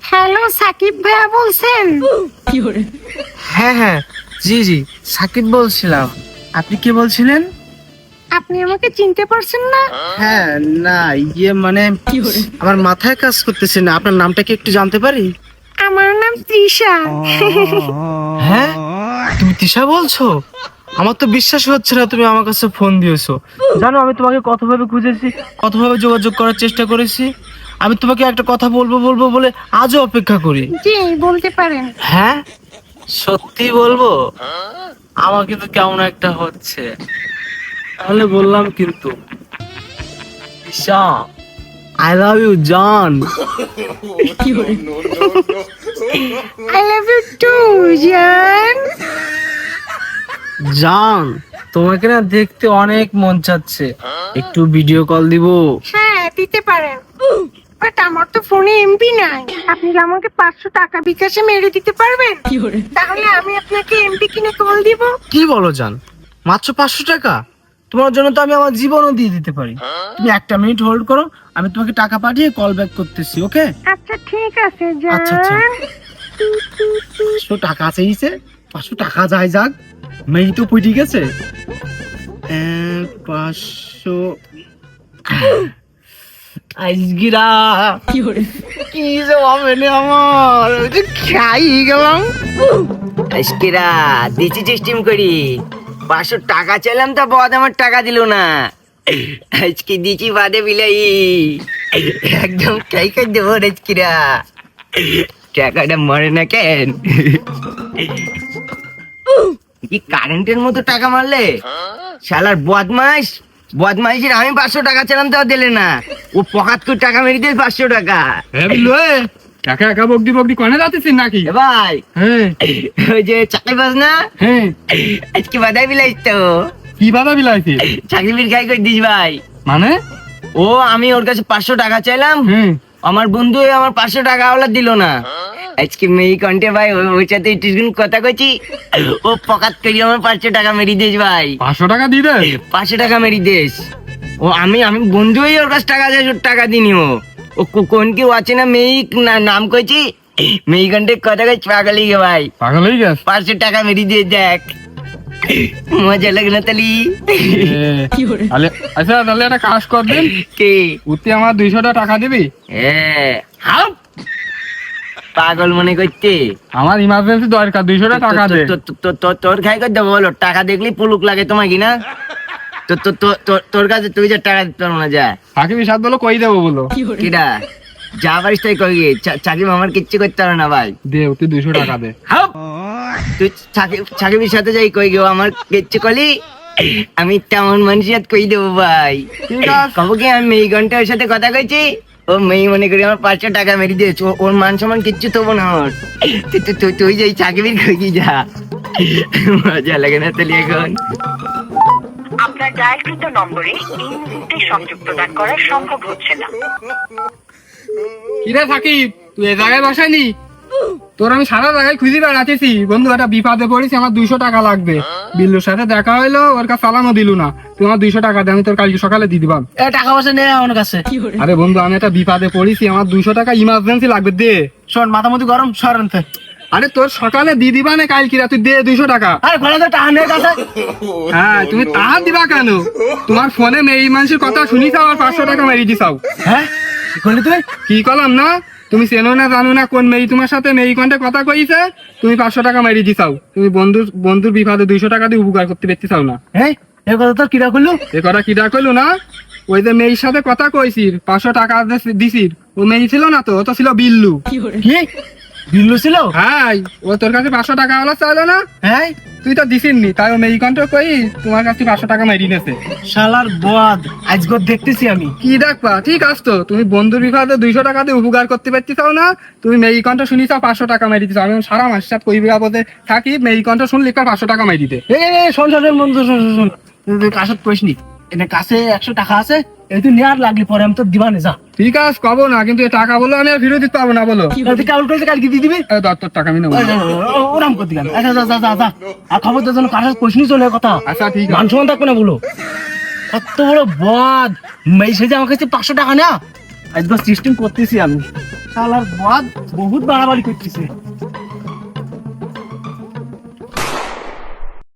Hello, Shakib ভাইয়া বলছেন? হ্যাঁ হ্যাঁ, জি জি, সাকিব বলছিলাম। আপনি কে বলছিলেন? আপনি আমাকে চিনতে পারছেন না? হ্যাঁ, না মানে আমার মাথায় কাজ করতেছে না। আপনার নামটা কি একটু জানতে পারি? আমার নাম তৃষা। হ্যাঁ, তুমি তিশা বলছো? আমার তো বিশ্বাস হচ্ছে না তুমি আমার কাছে ফোন দিয়েছো। জানো আমি তোমাকে কতভাবে খুঁজেছি, কতভাবে যোগাযোগ করার চেষ্টা করেছি। আমি তোমাকে একটা কথা বলবো বলবো বলে আজও অপেক্ষা করি। জি, বলতে পারেন। হ্যাঁ, সত্যি বলবো, আমার কিন্তু কেমন একটা হচ্ছে। তাহলে বললাম কিন্তু, ঈশা, আই লাভ ইউ জান। আই লাভ ইউ টু জান। জান, তোমাকে না দেখতে অনেক মন চাচ্ছে, একটু ভিডিও কল দিব? হ্যাঁ, দিতে পারেন, বাট আমার তো ফোনে এমবি নাই। আপনি কি আমাকে 500 টাকা বিকাশে মেরে দিতে পারবেন? তাহলে আমি আপনাকে এমবি কিনে কল দিব। কি বলো জান, মাত্র 500 টাকা? তোমার জন্য তো আমি আমার জীবনও দিয়ে দিতে পারি। তুমি একটা মিনিট হোল্ড করো, আমি তোমাকে টাকা পাঠিয়ে কল ব্যাক করতেছি, ওকে? আচ্ছা ঠিক আছে আচ্ছা, আচ্ছা। জান। 500 টাকা চাইছে, 500 টাকা যায় যাক, মেয়ে তো পুই, ঠিক আছে। 500 আইসগিরা কি যে হবে না আমার, ওই যে খাই গেলাম। আজকেরা দিছি চেষ্টিম করি 500 টাকা চাইলাম তা বদ আমার টাকা দিল না। আজকে দিছি বাদে বিলাই একদম খাই খাই দেবো আজকেরা। টাকাটা মরে না কেন? কি কারেন্টের মতো টাকা মারলে শালার বদমাইশ। বদমাইশের আমি 500 টাকা চাইলাম তাও দিলে না। ও পকাত করে টাকা মেরে দিয়ে 500 টাকা। টাকা একা বকদি বকদি কনে যাচ্ছিস নাকি? এ ভাই, হ্যাঁ ওই যে চাকরি বাজ না, হ্যাঁ, আজকে বাদাই বিলাইস তো কি বাধা বিলাইছি? চাকরির খাই করে দিস ভাই। মানে? ও আমি ওর কাছে 500 টাকা চাইলাম, হ্যাঁ, আমার বন্ধু আমার 500 টাকা ওলা দিল না। আজকে মেয়ে কন্টে ভাই ওর সাথে একটু কথা কইছি, ও পকাত করি আমার 500 টাকা মেরি দিস ভাই। 500 টাকা দিয়ে দে। 500 টাকা মেরি দিস। ও আমি আমি বন্ধু হয়ে ওর কাছে টাকা চাই, ওর টাকা দিনি। ও কোন কেউ আছে না মেয়ে নাম কইছি, মেয়ে কন্টে কথা কইছি পাগলি গে ভাই। পাগল হয়ে গেছ? 500 টাকা মেরি দিয়ে দেখ, মজা লাগে না তালি? আচ্ছা তাহলে একটা কাজ কর দিন, কে উঠতে আমার 200 টাকা দিবি? হাউ পাগল মনে করতে? আমার ইমার্জেন্সি দরকার, 200 টাকা দে। তোর খাই করে দেবো বলো, টাকা দেখলি পুলুক লাগে তোমাকে না? তোর কাছে তুই যে টাকা দিতে পারবো না, যা। সাকিব সাথ বলো কই দেবো বলো। কিরা যা পারিস তাই কই গে, চাকিব আমার কিচ্ছু করতে পারে না ভাই। দে উঠতে 200 টাকা দে। হাউ তুই চাকিবের সাথে যাই কই গে, আমার কিচ্ছু কলি আমি তেমন মানুষের কই দেবো ভাই। কব কি আমি এই ঘন্টার সাথে কথা কইছি, ও মেয়ে মনে করি আমার 500 টাকা মেরে দিয়েছ, ওর মান সম্মান কিচ্ছু তবু না ওর। তুই যাই চাকিবির কই যা, মজা লাগে না তাহলে এখন? আপনার ডায়ালকৃত নম্বরে এই মুহূর্তে সংযোগ প্রদান করা সম্ভব হচ্ছে না। কিরে সাকিব, তুই এ জায়গায় বসাইনি? তোর আমি সারা জায়গায় খুঁজে বেড়াতেছি। বন্ধু একটা বিপদে পড়েছি, আমার 200 টাকা লাগবে। বিল্লুর সাথে দেখা হইলো, ওর কাছে সালামও দিলু না। তুই আমার 200 টাকা দে, আমি তোর কালকে সকালে দিয়ে দিবাম। টাকা পয়সা নেই আমার কাছে। আরে বন্ধু আমি একটা বিপদে পড়েছি, আমার 200 টাকা ইমার্জেন্সি লাগবে, দে। শোন, মাথামতি গরম, সরেন তো। আরে তোর সকালে দিয়ে দিবা না কালকে, তুই দে 200 টাকা। আরে ঘরে তো টাকা নেই কাছে। হ্যাঁ তুমি তাহার দিবা কেন? তোমার ফোনে মেয়ে মানুষের কথা শুনি চাও আর 500 টাকা মেরে দিছাও। হ্যাঁ, কি করলি তুই? কি করলাম না? তুমি চেনো না জানো না কোন মেয়ে তোমার সাথে মেয়ে কন্টে কথা কইছে, তুমি 500 টাকা মেরে দিছাও। তুমি বন্ধুর বিপদে 200 টাকা দিয়ে উপকার করতে পারতে চাও না। হ্যাঁ, এই কথা তোর কিরা করলু? এ কথা কি ডাকলো না? ওই যে মেয়ের সাথে কথা কইছিস, 500 টাকা দিছিস, ও মেয়ে ছিল না তো, ও তো ছিল বিল্লু। কি বিল্লু ছিল? হ্যাঁ, ও তোর কাছে 500 টাকা ওলা চাইলো না, হ্যাঁ, তুই তো দিছিসনি, তাই ও মেয়ে কন্টে কই তোমার কাছে 500 টাকা মেরে নিয়েছে। শালার বদ, আজকে দেখতেছি আমি। কি দেখবা? ঠিক আছে তো, তুমি বন্ধুর বিপদে 200 টাকা দিয়ে উপকার করতে পারতে চাও না, তুমি মেয়ে কন্ঠ শুনি চাও 500 টাকা মেরে দিতে। আমি সারা মাসের সাথে কই বিপদে থাকি, মেয়ে কন্ঠ শুনলি 500 টাকা মেরে দিতে। শোন শোন শোন বন্ধু, শোন শোন শোন, তুই কাছে কইসনি, এনে কাছে 100 টাকা আছে, এই তুই নেওয়ার লাগলি পরে আমি তো দিবানে, যা। ঠিক আছে কব না, কিন্তু এই টাকা বলো আমি আর ফিরে দিতে পারবো না, বলো। তুই কেমন করেছে, কালকে দিয়ে দিবি? এই 10 টাকা আমি নেবো। ওরাম করতে গেল। আচ্ছা, যা যা যা যা, আর খবর তোর জন্য কাছে কইসনি চলে কথা। আচ্ছা ঠিক মান আছে। সম্মান থাকবে না বলো। কত বড় বদ, মেয়ে সেজে আমার কাছে 500 টাকা না, একবার সিস্টেম করতেছি আমি। শালার বাদ বহুত বাড়াবাড়ি করতেছে।